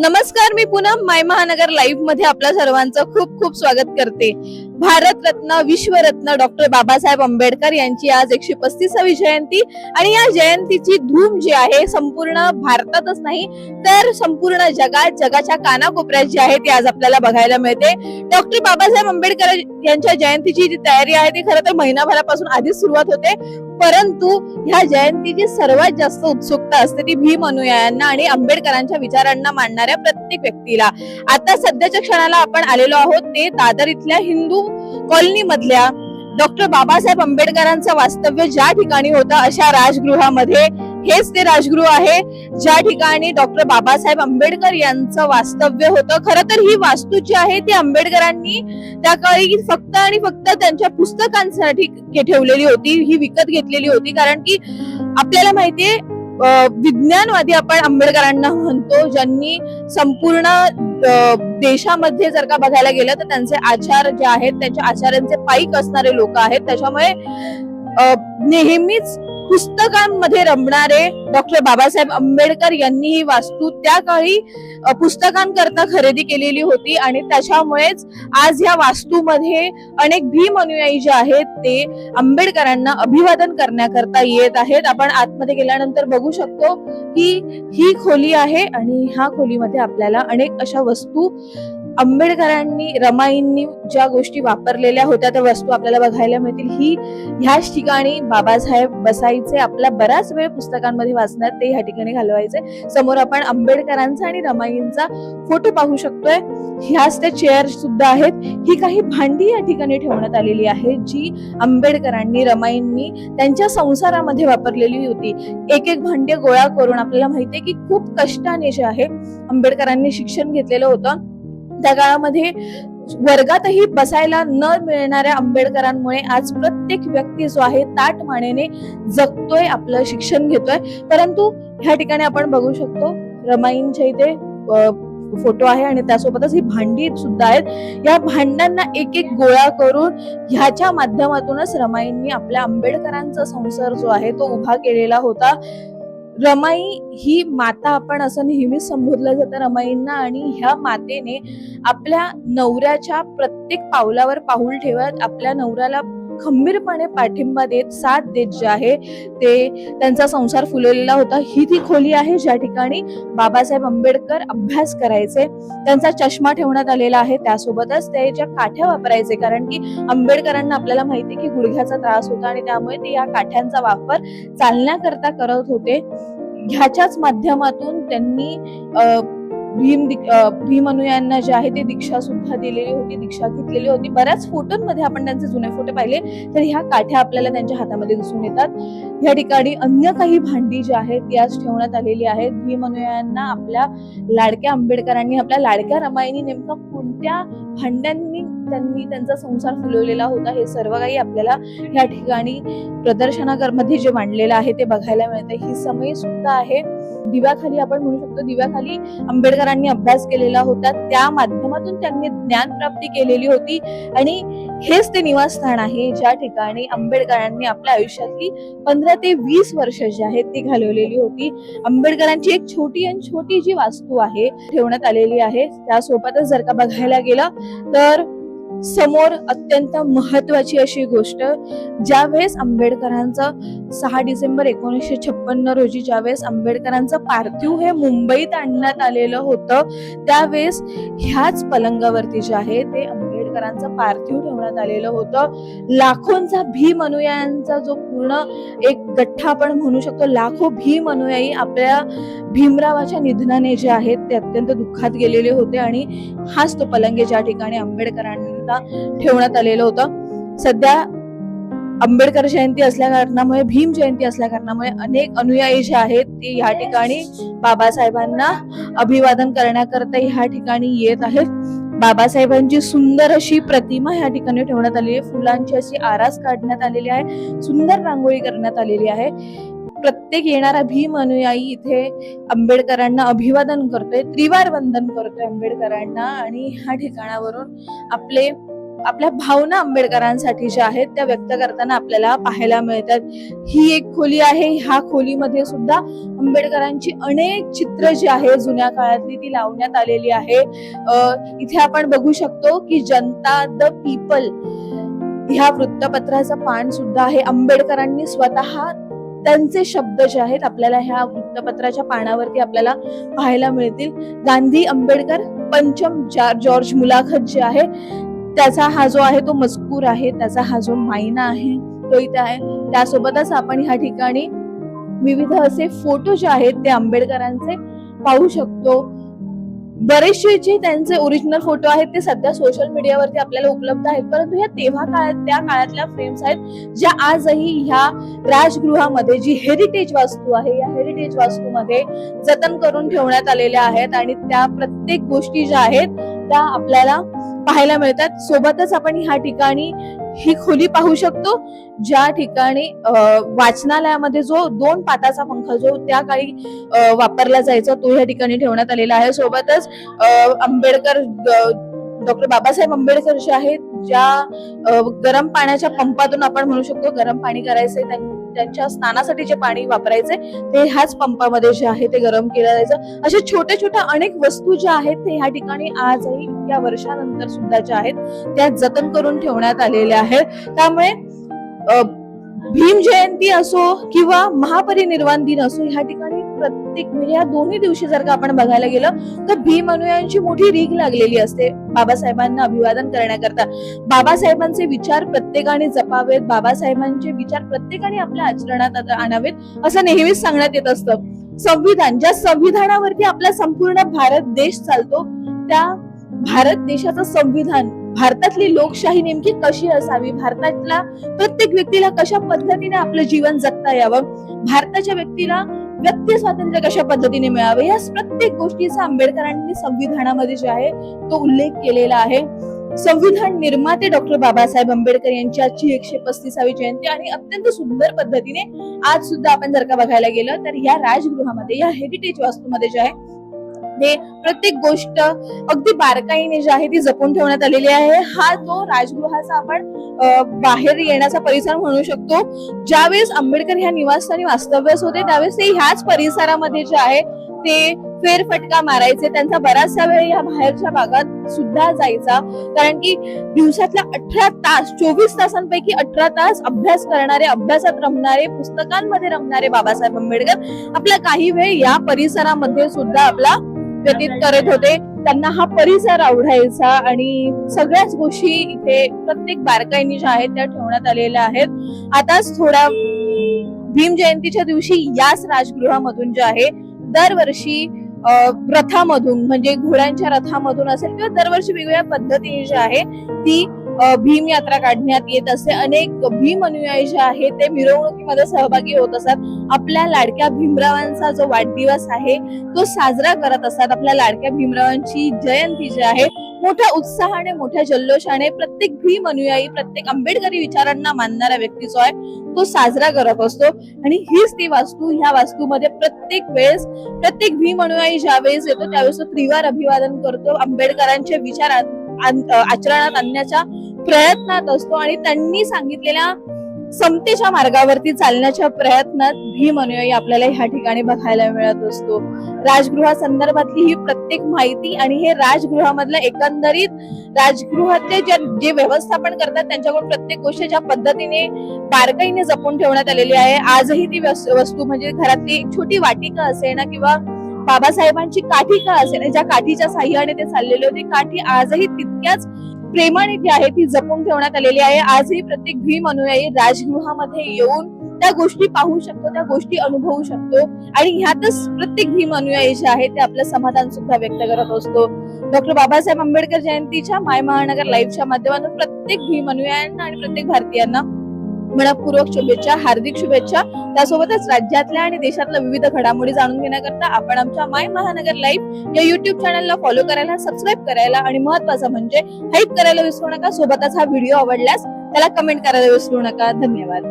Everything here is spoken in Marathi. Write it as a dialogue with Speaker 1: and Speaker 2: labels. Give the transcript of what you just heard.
Speaker 1: नमस्कार, मी पूनम माय महानगर लाईव्ह मध्ये आपल्या सर्वांचं खूप खूप स्वागत करते. भारतरत्न विश्वरत्न डॉक्टर बाबासाहेब आंबेडकर यांची आज 135वी जयंती आणि या जयंतीची धूम जी आहे संपूर्ण भारतातच नाही तर संपूर्ण जगाच्या कानाकोपऱ्यात जी आहे ती आज आपल्याला बघायला मिळते. डॉक्टर बाबासाहेब आंबेडकर यांच्या जयंतीची जी तयारी आहे ती खरं तर महिनाभरापासून आधीच सुरुवात होते, परंतु ह्या जयंतीची सर्वात जास्त उत्सुकता असते ती भीम अनुयायांना आणि आंबेडकरांच्या विचारांना मानणाऱ्या प्रत्येक व्यक्तीला. आता सध्याच्या क्षणाला आपण आलेलो आहोत ते दादर इथल्या हिंदू कॉलनी मधल्या डॉक्टर बाबासाहेब आंबेडकरांचं वास्तव्य ज्या ठिकाणी होतं अशा राजगृहामध्ये. हेच ते राजगृह आहे ज्या ठिकाणी डॉक्टर बाबासाहेब आंबेडकर यांचं वास्तव्य होतं. खरं तर ही वास्तू जी आहे ती आंबेडकरांनी त्या काळी फक्त आणि फक्त त्यांच्या पुस्तकांसाठी ठेवलेली होती, ही विकत घेतलेली होती. कारण की आपल्याला माहितीये विज्ञानवादी आपण आंबेडकरांना म्हणतो, ज्यांनी संपूर्ण देशामध्ये जर का बघायला गेलं तर त्यांचे आचार जे आहेत त्यांच्या आचारांचे पाईक असणारे लोक आहेत. त्याच्यामुळे नेहमीच पुस्तकांमध्ये रमणारे डॉक्टर बाबासाहेब आंबेडकर यांनी ही वास्तू त्या काळी पुस्तकांकरता खरेदी केलेली होती आणि त्याच्यामुळेच आज या वास्तूमध्ये अनेक भीम अनुयायी जे आहेत ते आंबेडकरांना अभिवादन करण्याकरता येत आहेत. आपण आतमध्ये गेल्यानंतर बघू शकतो की ही खोली आहे आणि ह्या खोलीमध्ये आपल्याला अनेक अशा वस्तू आंबेडकरांनी रमाईंनी ज्या गोष्टी वापरलेल्या होत्या त्या वस्तू आपल्याला बघायला मिळतील. ही ह्याच ठिकाणी बाबासाहेब बसायचे, आपला बराच वेळ पुस्तकांमध्ये वाचण्यात ते ह्या ठिकाणी घालवायचे. समोर आपण आंबेडकरांचा आणि रमाईंचा फोटो पाहू शकतोय. ह्याच त्या चेअर सुद्धा आहेत. ही काही भांडी या ठिकाणी ठेवण्यात आलेली आहे जी आंबेडकरांनी रमाईंनी त्यांच्या संसारामध्ये वापरलेली होती. एक एक भांडे गोळा करून आपल्याला माहितीये की खूप कष्टाने जे आहे आंबेडकरांनी शिक्षण घेतलेलं होतं. त्या काळामध्ये वर्गातही बसायला न मिळणाऱ्या आंबेडकरांमुळे आज प्रत्येक व्यक्ती जो आहे ताठ मानेने जगतोय, आपलं शिक्षण घेतोय. परंतु ह्या ठिकाणी आपण बघू शकतो रमाईंच्या इथे फोटो आहे आणि त्यासोबतच ही भांडी सुद्धा आहेत. या भांड्यांना एक एक गोळा करून ह्याच्या माध्यमातूनच रमाईंनी आपल्या आंबेडकरांचा संसार जो आहे तो उभा केलेला होता. रमाई ही माता आपण असं नेहमीच संबोधलं जातं रमाईंना आणि ह्या मातेने आपल्या नवऱ्याच्या प्रत्येक पावलावर पाऊल ठेवत आपल्या नवऱ्याला खंबीरपणे पाठिंबा देत साथ देत जे आहे ते त्यांचा संसार फुलवलेला होता. ही ती खोली आहे ज्या ठिकाणी बाबासाहेब आंबेडकर अभ्यास करायचे. त्यांचा चष्मा ठेवण्यात आलेला आहे, त्यासोबतच ते ज्या काठ्या वापरायचे, कारण की आंबेडकरांना आपल्याला माहिती की गुडघ्याचा त्रास होता आणि त्यामुळे ते या काठ्यांचा वापर चालण्याकरता करत होते. ह्याच्याच माध्यमातून त्यांनी भीम अनुयायांना जे आहे ते दीक्षा सुद्धा दिलेली होती, दीक्षा घेतलेली होती. बऱ्याच फोटोंमध्ये आपण त्यांचे जुने फोटो पाहिले तर ह्या काठ्या आपल्याला त्यांच्या हातामध्ये दिसून येतात. या ठिकाणी अन्य काही भांडी जी आहेत ती आज ठेवण्यात आलेली आहेत. भीम अनुयायांना आपल्या लाडक्या आंबेडकरांनी, आपल्या लाडक्या रमाईंनी नेमका कोणत्या भांड्यांनी त्यांनी त्यांचा संसार फुलवलेला होता हे सर्व काही आपल्याला या ठिकाणी प्रदर्शनामध्ये जे मांडलेलं आहे ते बघायला मिळते. ही समय सुद्धा आहे. दिव्याखाली आपण म्हणू शकतो, दिव्याखाली आंबेडकरांनी अभ्यास केलेला होता, त्या माध्यमातून त्यांनी ज्ञान प्राप्ती केलेली होती आणि हेच ते निवासस्थान आहे ज्या ठिकाणी आंबेडकरांनी आपल्या आयुष्यातली 15 ते 20 वर्ष जी आहेत ती घालवलेली होती. आंबेडकरांची एक छोटी जी वास्तू आहे ठेवण्यात आलेली आहे. त्यासोबतच जर का बघायला गेलं तर समोर अत्यंत महत्वाची अशी गोष्ट, ज्यावेळेस आंबेडकरांचं 6 डिसेंबर 1956 रोजी ज्यावेळेस आंबेडकरांचं पार्थिव हे मुंबईत आणण्यात आलेलं होतं, त्यावेळेस ह्याच पलंगावरती जे आहे ते आंबेडकरांचं पार्थिव ठेवण्यात आलेलं होतं. लाखोंचा भीम अनुयायांचा जो पूर्ण एक गठ्ठा आपण म्हणू शकतो, लाखो भीम अनुयायी आपल्या भीमरावाच्या निधनाने जे आहेत ते अत्यंत दुःखात गेलेले होते आणि हाच तो पलंग आहे ज्या ठिकाणी आंबेडकरांना ठेवण्यात आलेलं होतं. सध्या आंबेडकर जयंती असल्या कारणामुळे, भीम जयंती असल्या कारणामुळे अनेक अनुयायी जे आहेत ते या ठिकाणी बाबासाहेबांना अभिवादन करण्याकरता ह्या ठिकाणी येत आहेत. बाबासाहेबांची सुंदर अशी प्रतिमा या ठिकाणी ठेवण्यात आलेली आहे. फुलांची अशी आरास काढण्यात आलेली आहे, सुंदर रांगोळी करण्यात आलेली आहे. प्रत्येक येणारा भीम अनुयायी इथे आंबेडकरांना अभिवादन करतोय, त्रिवार वंदन करतोय आंबेडकरांना आणि ह्या ठिकाणावरून आपले आपल्या भावना आंबेडकरांसाठी ज्या आहेत त्या व्यक्त करताना आपल्याला पाहायला मिळतात. ही एक खोली आहे. ह्या खोलीमध्ये सुद्धा आंबेडकरांची अनेक चित्र जी आहे जुन्या काळातली ती लावण्यात आलेली आहे. इथे आपण बघू शकतो की जनता द पीपल ह्या वृत्तपत्राचं पान सुद्धा आहे. आंबेडकरांनी स्वतः त्यांचे शब्द जे आहेत आपल्याला ह्या वृत्तपत्राच्या पानावरती आपल्याला पाहायला मिळतील. गांधी आंबेडकर पंचम जॉर्ज मुलाखत जे आहे त्याचा हा जो आहे तो मजकूर आहे, त्याचा हा जो मायना आहे तो इथे आहे. त्यासोबतच आपण ह्या ठिकाणी विविध असे फोटो जे आहेत ते आंबेडकरांचे पाहू शकतो. बरेचसे जे त्यांचे ओरिजिनल फोटो आहेत ते सध्या सोशल मीडियावरती आपल्याला उपलब्ध आहेत, परंतु ह्या त्या काळातल्या फ्रेम्स आहेत ज्या आजही ह्या राजगृहामध्ये जी हेरिटेज वास्तू आहे या हेरिटेज वास्तूमध्ये जतन करून ठेवण्यात आलेल्या आहेत आणि त्या प्रत्येक गोष्टी ज्या आहेत त्या आपल्याला पाहायला मिळतात. सोबतच आपण ह्या ठिकाणी ही खोली पाहू शकतो ज्या ठिकाणी वाचनालयामध्ये जो 2 पाताचा पंखा जो त्या काळी वापरला जायचा तो या ठिकाणी ठेवण्यात आलेला आहे. सोबतच आंबेडकर डॉक्टर बाबासाहेब आंबेडकर जे आहेत ज्या गरम पाण्याच्या पंपातून आपण म्हणू शकतो गरम पाणी करायचे, त्यांच्या स्नानासाठी जे पाणी वापरायचे ते ह्याच पंपामध्ये जे आहे ते गरम केलं जायचं. अशा छोट्या छोट्या अनेक वस्तू ज्या आहेत ते ह्या ठिकाणी आजही या वर्षानंतर सुद्धा ज्या आहेत त्या जतन करून ठेवण्यात आलेल्या आहेत. त्यामुळे भीम जयंती असो किंवा महापरिनिर्वाण दिन असो ह्या ठिकाणी प्रत्येक म्हणजे या दोन्ही दिवशी जर का आपण बघायला गेलं तर भीम अनुयायांची मोठी रीघ लागलेली असते बाबासाहेबांना अभिवादन करण्याकरता. बाबासाहेबांचे विचार प्रत्येकाने जपावेत, बाबासाहेबांचे विचार प्रत्येकाने आपल्या आचरणात आणावेत असं नेहमीच सांगण्यात येत असतं. संविधान ज्या संविधानावरती आपला संपूर्ण भारत देश चालतो त्या भारत देशाचं संविधान, भारतातली लोकशाही नेमकी कशी असावी, भारतातल्या प्रत्येक व्यक्तीला कशा पद्धतीने आपलं जीवन जगता यावं, भारताच्या व्यक्तीला व्यक्ती स्वातंत्र्य कशा पद्धतीने मिळावे, या प्रत्येक गोष्टीचा आंबेडकरांनी संविधानामध्ये जे आहे तो उल्लेख केलेला आहे. संविधान निर्माते डॉक्टर बाबासाहेब आंबेडकर यांची आजची 135वी जयंती आणि अत्यंत सुंदर पद्धतीने आज सुद्धा आपण जर का बघायला गेलं तर या राजगृहामध्ये या हेरिटेज वास्तूमध्ये जे आहे ते प्रत्येक गोष्ट अगदी बारकाईने जी आहे ती जपून ठेवण्यात आलेली आहे. हा तो राजगृहाचा आपण बाहेर येण्याचा परिसर म्हणू शकतो. ज्यावेळेस आंबेडकर ह्या निवासस्थानी वास्तव्यास होते त्यावेळेस ते ह्याच परिसरामध्ये जे आहे ते फेरफटका मारायचे. त्यांचा बराचसा वेळ या बाहेरच्या भागात सुद्धा जायचा, कारण की दिवसातल्या 18 तास 24 तासांपैकी 18 तास अभ्यास करणारे, अभ्यासात रमणारे, पुस्तकांमध्ये रमणारे बाबासाहेब आंबेडकर आपला काही वेळ या परिसरामध्ये सुद्धा आपला व्यतीत करत होते. त्यांना हा परिसर आवडायचा आणि सगळ्याच गोष्टी इथे प्रत्येक बारकाईने ज्या आहेत त्या ठेवण्यात आलेल्या आहेत. आताच थोड्या भीम जयंतीच्या दिवशी याच राजगृहामधून जे आहे दरवर्षी रथामधून म्हणजे घोड्यांच्या रथामधून असेल किंवा दरवर्षी वेगवेगळ्या पद्धतीने जी आहे ती भीम यात्रा काढण्यात येत असते. अनेक भीम अनुयायी जे आहेत ते मिरवणुकीमध्ये सहभागी होत असतात. आपल्या लाडक्या भीमरावांचा जो वाढदिवस आहे तो साजरा करत असतात. आपल्या लाडक्या भीमरावांची जयंती जी आहे मोठ्या उत्साहाने, मोठ्या जल्लोषाने प्रत्येक भीम अनुयायी, प्रत्येक आंबेडकरी विचारांना मानणारा व्यक्ती जो आहे तो साजरा करत असतो. आणि हीच ती वास्तू, ह्या वास्तूमध्ये प्रत्येक वेळेस प्रत्येक भीम अनुयायी ज्या वेळेस येतो त्यावेळेस तो त्रिवार अभिवादन करतो, आंबेडकरांचे विचार आचरणात आणण्याच्या प्रयत्नात असतो आणि त्यांनी सांगितलेल्या समतेच्या मार्गावरती चालण्याच्या प्रयत्नात भीम अनुयायी आपल्याला ह्या ठिकाणी बघायला मिळत असतो. राजगृहासंदर्भातली ही प्रत्येक माहिती आणि हे राजगृहामधलं एकंदरीत राजगृहातले जे व्यवस्थापन करतात त्यांच्याकडून प्रत्येक गोष्ट ज्या पद्धतीने बारकाईने जपून ठेवण्यात आलेली आहे. आजही ती वस्तू म्हणजे घरातली एक छोटी वाटिका असेल ना किंवा बाबासाहेबांची काठी का असेल, ज्या काठीच्या साह्याने ते चाललेले होते, काठी आजही तितक्याच प्रेमाने जी आहे ती जपून ठेवण्यात आलेली आहे. आजही प्रत्येक भीम अनुयायी राजगृहामध्ये येऊन त्या गोष्टी पाहू शकतो, त्या गोष्टी अनुभवू शकतो आणि ह्यातच प्रत्येक भीम अनुयायी जे आहे ते आपलं समाधान सुद्धा व्यक्त करत असतो. डॉक्टर बाबासाहेब आंबेडकर जयंतीच्या माय महानगर लाईव्हच्या माध्यमातून प्रत्येक भीम अनुयायांना आणि प्रत्येक भारतीयांना मनपूर्वक शुभेच्छा, हार्दिक शुभेच्छा. त्यासोबतच राज्यातल्या आणि देशातल्या विविध घडामोडी जाणून घेण्याकरता आपण आमच्या माय महानगर लाईव्ह या युट्यूब चॅनलला फॉलो करायला, सबस्क्राईब करायला आणि महत्वाचं म्हणजे हाईप करायला विसरू नका. सोबतच हा व्हिडिओ आवडल्यास त्याला कमेंट करायला विसरू नका. धन्यवाद.